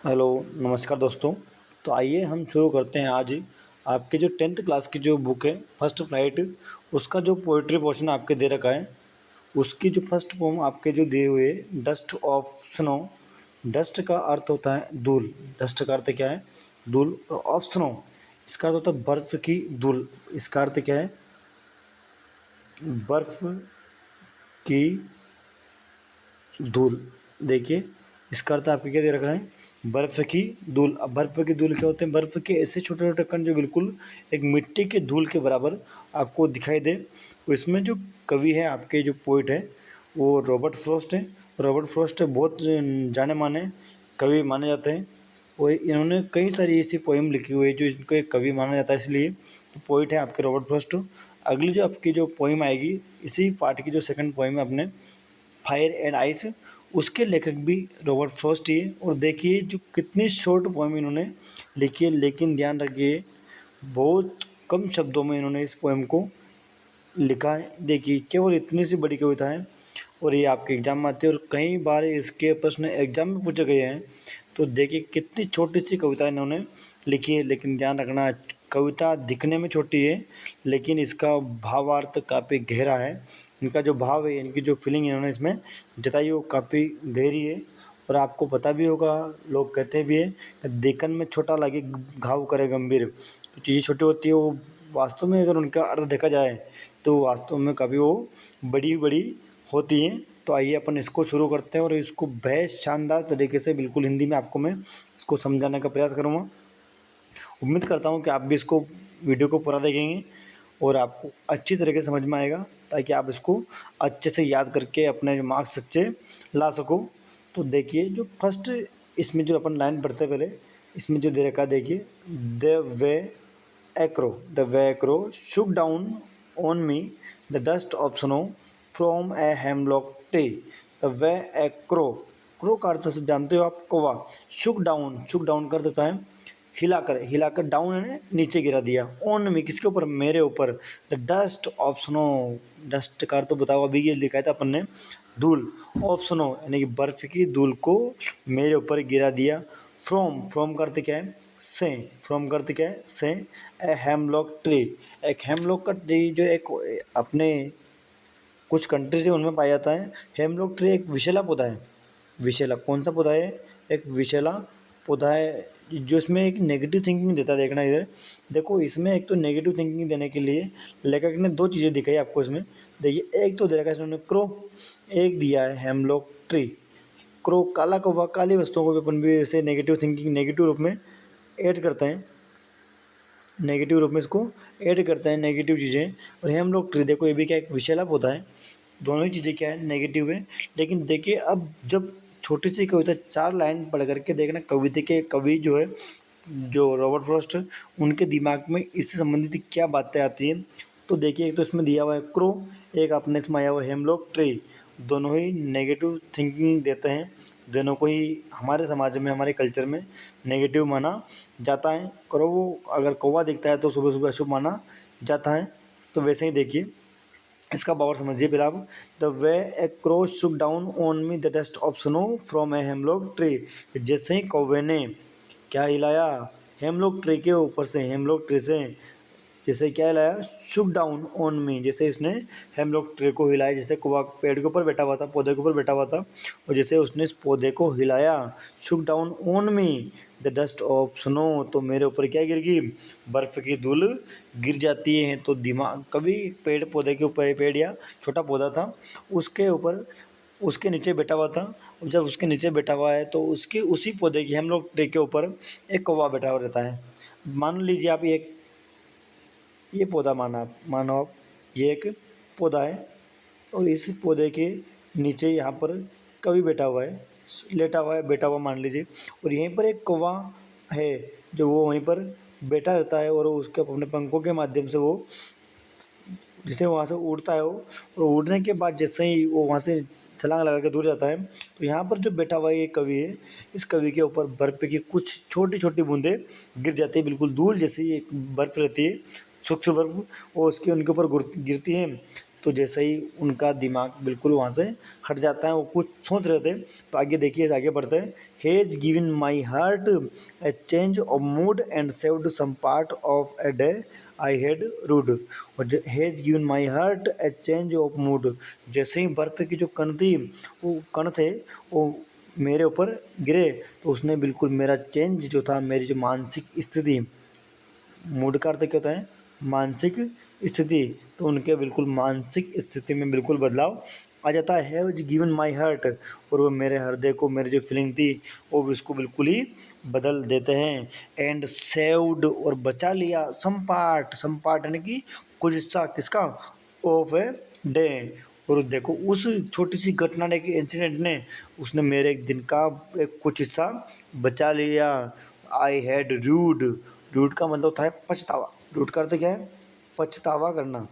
Hello, नमस्कार दोस्तों। तो आइए हम शुरू करते हैं आज आपके जो 10th क्लास की जो बुक है फर्स्ट फ्लाइट, उसका जो पोइट्री पोर्शन आपके दे रखा है, उसकी जो फर्स्ट पोम आपके जो दिए हुए डस्ट ऑफ स्नो। डस्ट का अर्थ होता है धूल। डस्ट का अर्थ क्या है? धूल। ऑफ स्नो इसका अर्थ होता है बर्फ़ की धूल। इसका अर्थ क्या है? बर्फ़ की धूल। देखिए, इसका अर्थ आपके क्या दे रखा है? बर्फ़ की धूल। अब बर्फ़ की धूल क्या होते हैं? बर्फ़ के ऐसे छोटे छोटे कण जो बिल्कुल एक मिट्टी के धूल के बराबर आपको दिखाई दे। तो इसमें जो कवि है, आपके जो पोइट है, वो रॉबर्ट फ्रॉस्ट है। रॉबर्ट फ्रॉस्ट बहुत जाने माने कवि माने जाते हैं। और इन्होंने कई सारी ऐसी पोइम लिखी हुई है जो इनको एक कवि माना जाता है, इसलिए तो पोइट है आपके रॉबर्ट फ्रॉस्ट। अगली जो आपकी जो पोइम आएगी, इसी पार्ट की जो सेकंड पोइम है अपने, फायर एंड आइस, उसके लेखक भी रॉबर्ट फ्रॉस्ट ही है। और देखिए जो कितनी शॉर्ट पोएम इन्होंने लिखी है, लेकिन ध्यान रखिए बहुत कम शब्दों में इन्होंने इस पोएम को लिखा है। देखिए केवल इतनी सी बड़ी कविता है और ये आपके एग्जाम में आती है और कई बार इसके प्रश्न एग्जाम में पूछे गए हैं। तो देखिए कितनी छोटी सी कविता इन्होंने लिखी है, लेकिन ध्यान रखना कविता दिखने में छोटी है लेकिन इसका भावार्थ काफ़ी गहरा है। इनका जो भाव है, इनकी जो फीलिंग इन्होंने इसमें जताई वो काफ़ी गहरी है। और आपको पता भी होगा, लोग कहते भी है कि देखन में छोटा लगे घाव करे गंभीर। तो चीज़ें छोटी होती है, वो वास्तव में अगर उनका अर्थ देखा जाए तो वास्तव में कभी वो बड़ी बड़ी होती हैं। तो आइए अपन इसको शुरू करते हैं और इसको बेहद शानदार तरीके से बिल्कुल हिंदी में आपको मैं इसको समझाने का प्रयास करूँगा। उम्मीद करता हूँ कि आप भी इसको वीडियो को पूरा देखेंगे और आपको अच्छी तरीके से समझ में आएगा, ताकि आप इसको अच्छे से याद करके अपने जो मार्क्स अच्छे ला सको। तो देखिए जो फर्स्ट इसमें जो अपन लाइन पढ़ते पहले, इसमें जो दे रखा है देखिए, the way Acro, the way Acro Shuk down on me the dust of snow from a hemlock tree. The way Acro, crow का अर्थ जानते हो आप, कौवा। शुक डाउन कर देता है हिलाकर, हिलाकर डाउन है नीचे गिरा दिया। ऑन में किसके ऊपर? मेरे ऊपर। The dust of snow, dust का तो बताओ, अभी ये लिखा था अपन ने धूल। ऑफ स्नो यानी कि बर्फ की धूल को मेरे ऊपर गिरा दिया। फ्रॉम, फ्रॉम करते क्या है? से। फ्रॉम करते क्या है? से। ए हेमलॉक ट्री, एक हेमलॉक का ट्री जो एक अपने कुछ कंट्रीज है उनमें पाया जाता है। हेमलॉक ट्री एक विषैला पौधा है। विषैला कौन सा पौधा है? एक विषैला पौधा है जो इसमें एक नेगेटिव थिंकिंग देता है। देखना इधर देखो, इसमें एक तो नेगेटिव थिंकिंग देने के लिए लेखक ने दो चीज़ें दिखाई आपको इसमें। देखिए एक तो दे रखा है इसने क्रो, एक दिया है हेमलॉक ट्री। क्रो काला कौवा, काली वस्तुओं को भी अपन भी ऐसे नेगेटिव थिंकिंग नेगेटिव रूप में ऐड करते हैं, नेगेटिव रूप में इसको ऐड करते हैं नेगेटिव चीज़ें। और हेमलॉक ट्री देखो ये भी क्या एक विषैला पौधा है। दोनों ही चीज़ें क्या है? नेगेटिव है। लेकिन देखिए अब जब छोटी सी कविता 4 लाइन पढ़ करके देखना, कविता के कवि जो है, जो रॉबर्ट फ्रॉस्ट, उनके दिमाग में इससे संबंधित क्या बातें आती हैं। तो देखिए एक तो इसमें दिया हुआ है क्रो, एक अपने इसमें आया हुआ है हेमलॉक ट्री। दोनों ही नेगेटिव थिंकिंग देते हैं। दोनों को ही हमारे समाज में, हमारे कल्चर में नेगेटिव माना जाता है। करो अगर कौवा दिखता है तो सुबह सुबह अशुभ माना जाता है। तो वैसे ही देखिए इसका पावर समझिए पहले आप। The way A crow Shuk down on me the dust of snow from a hemlock tree. जैसे ही कौवे ने क्या हिलाया? हेमलॉक ट्री के ऊपर से, हेमलॉक ट्री से जैसे क्या हिलाया? शुक डाउन ऑन मी, जैसे इसने हेमलॉक ट्री को हिलाया, जैसे कौवा पेड़ के ऊपर बैठा हुआ था, पौधे के ऊपर बैठा हुआ था, और जैसे उसने इस पौधे को हिलाया, शुक down on me the dust of snow, तो मेरे ऊपर क्या गिर गई? बर्फ़ की धूल गिर जाती है। तो दिमाग कभी पेड़ पौधे के ऊपर, पेड़ या छोटा पौधा था उसके ऊपर, उसके नीचे बैठा हुआ था। और जब उसके नीचे बैठा हुआ है तो उसकी उसी पौधे की, हम लोग ट्री के ऊपर एक कौवा बैठा हुआ रहता है। मान लीजिए आप ये पौधा मानो आप, ये एक पौधा है और इस पौधे के नीचे यहाँ पर कवि बैठा हुआ है, लेटा हुआ है, बैठा हुआ मान लीजिए। और यहीं पर एक कौवा है जो वो वहीं पर बैठा रहता है और उसके अपने पंखों के माध्यम से वो जिसे वहाँ से उड़ता है वो। और उड़ने के बाद जैसे ही वो वहाँ से छलांग लगा के दूर जाता है, तो यहाँ पर जो बैठा हुआ ये कवि है, इस कवि के ऊपर बर्फ़ की कुछ छोटी छोटी बूंदें गिर जाती है, बिल्कुल धूल जैसी एक बर्फ़ रहती है, सूक्ष्म बर्फ़, वो उसके उनके ऊपर गिरती है। तो जैसे ही उनका दिमाग बिल्कुल वहाँ से हट जाता है, वो कुछ सोच रहे थे। तो आगे देखिए, आगे बढ़ते हैं। Has given my heart a change of mood and saved some part of a day I had rued. और has given my heart a change of mood, जैसे ही बर्फ़ की जो कण थी, वो कण थे, वो मेरे ऊपर गिरे, तो उसने बिल्कुल मेरा चेंज जो था, मेरी जो मानसिक स्थिति, मूड का अर्थ क्या होता है? मानसिक स्थिति। तो उनके बिल्कुल मानसिक स्थिति में बिल्कुल बदलाव आ जाता है। हैव गिवन माई हार्ट, और वो मेरे हृदय को, मेरी जो फीलिंग थी, वो भी उसको बिल्कुल ही बदल देते हैं। एंड सेव्ड, और बचा लिया, सम पार्ट यानी कि कुछ हिस्सा, किसका? Of a day. और देखो उस छोटी सी घटना ने, कि इंसिडेंट ने, उसने मेरे एक दिन का एक कुछ हिस्सा बचा लिया। आई हैड रूड, रूड का मतलब होता है पछतावा। रूड का अर्थ क्या है? पछतावा करना।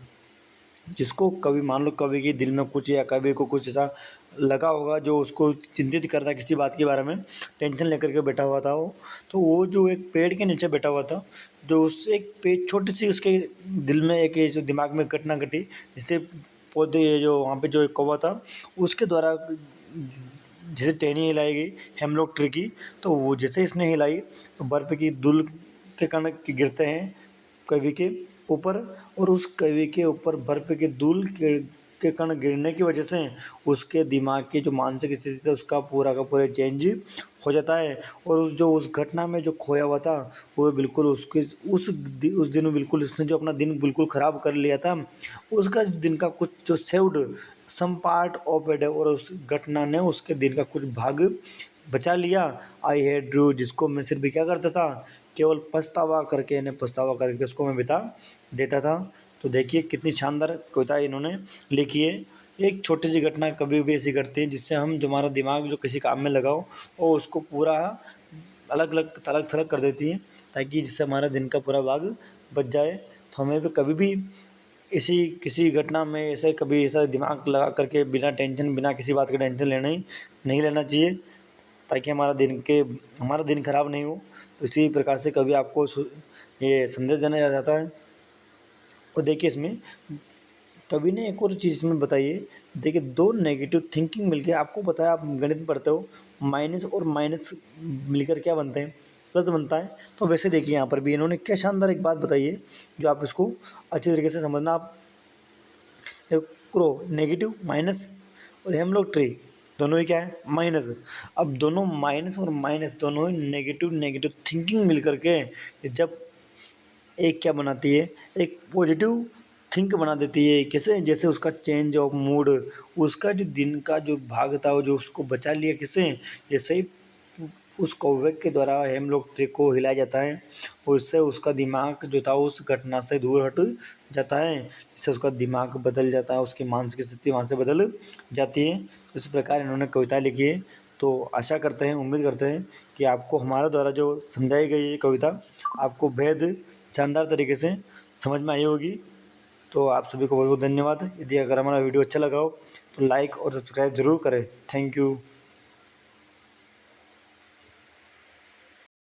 जिसको कभी मान लो कभी के दिल में कुछ, या कभी को कुछ ऐसा लगा होगा जो उसको चिंतित करता है, किसी बात के बारे में टेंशन लेकर के बैठा हुआ था वो, तो वो जो एक पेड़ के नीचे बैठा हुआ था, जो उस एक पेड़, छोटी सी उसके दिल में एक ये जो दिमाग में घटना घटी, जिससे पौधे, ये जो वहाँ पे जो एक कौवा था, उसके द्वारा जैसे टहनी हिलाई गई हेमलॉक ट्री की, तो वो जैसे इसने हिलाई, तो बर्फ़ की धूल के कण गिरते हैं कवि के ऊपर, और उस कवि के ऊपर बर्फ़ के धूल के कण गिरने की वजह से उसके दिमाग की जो मानसिक स्थिति थी, उसका पूरा का पूरा चेंज हो जाता है। और उस घटना में जो खोया हुआ था, वो बिल्कुल उसके उस दिन बिल्कुल उसने जो अपना दिन बिल्कुल ख़राब कर लिया था, उसका दिन का कुछ जो saved some part of it, और उस घटना ने उसके दिन का कुछ भाग बचा लिया। आई हैड ड्रू, जिसको मैं सिर्फ क्या करता था, केवल पछतावा करके उसको मैं बिता देता था। तो देखिए कितनी शानदार कविता इन्होंने लिखी है। एक छोटी सी घटना कभी भी ऐसी घटती है जिससे हम, जो हमारा दिमाग जो किसी काम में लगाओ, और उसको पूरा अलग अलग थलग थलग कर देती है, ताकि जिससे हमारा दिन का पूरा भाग बच जाए। तो हमें भी कभी भी इसी किसी घटना में ऐसे कभी ऐसा दिमाग लगा करके बिना टेंशन, बिना किसी बात का टेंशन लेना ही नहीं लेना चाहिए, ताकि हमारा दिन खराब नहीं हो। तो इसी प्रकार से कभी आपको ये संदेश देना चाहता है। और देखिए इसमें कवि ने एक और चीज़ इसमें बताई है। देखिए, दो नेगेटिव थिंकिंग मिलके, आपको पता है, आप गणित में पढ़ते हो, माइनस और माइनस मिलकर क्या बनते हैं? प्लस बनता है। तो वैसे देखिए यहाँ पर भी इन्होंने क्या शानदार एक बात बताई है, जो आप इसको अच्छी तरीके से समझना। आप क्रो नेगेटिव माइनस, और हम लोग ट्री, दोनों ही क्या है? माइनस। अब दोनों माइनस और माइनस दोनों ही नेगेटिव नेगेटिव थिंकिंग मिल करके जब एक क्या बनाती है, एक पॉजिटिव थिंक बना देती है। कैसे? जैसे उसका चेंज ऑफ मूड, उसका जो दिन का जो भाग था, वो जो उसको बचा लिया किसे? जैसे ही उस कौवे के द्वारा हम लोग ट्री को हिलाया जाता है, उससे उसका दिमाग जो था उस घटना से दूर हट जाता है, जिससे उसका दिमाग बदल जाता है, उसकी मानसिक स्थिति वहाँ से बदल जाती है। इस प्रकार इन्होंने कविता लिखी है। तो आशा करते हैं, उम्मीद करते हैं कि आपको हमारे द्वारा जो समझाई गई ये कविता, आपको बेहद शानदार तरीके से समझ में आई होगी। तो आप सभी को बहुत बहुत धन्यवाद। यदि अगर हमारा वीडियो अच्छा लगा हो तो लाइक और सब्सक्राइब ज़रूर करें। Thank you.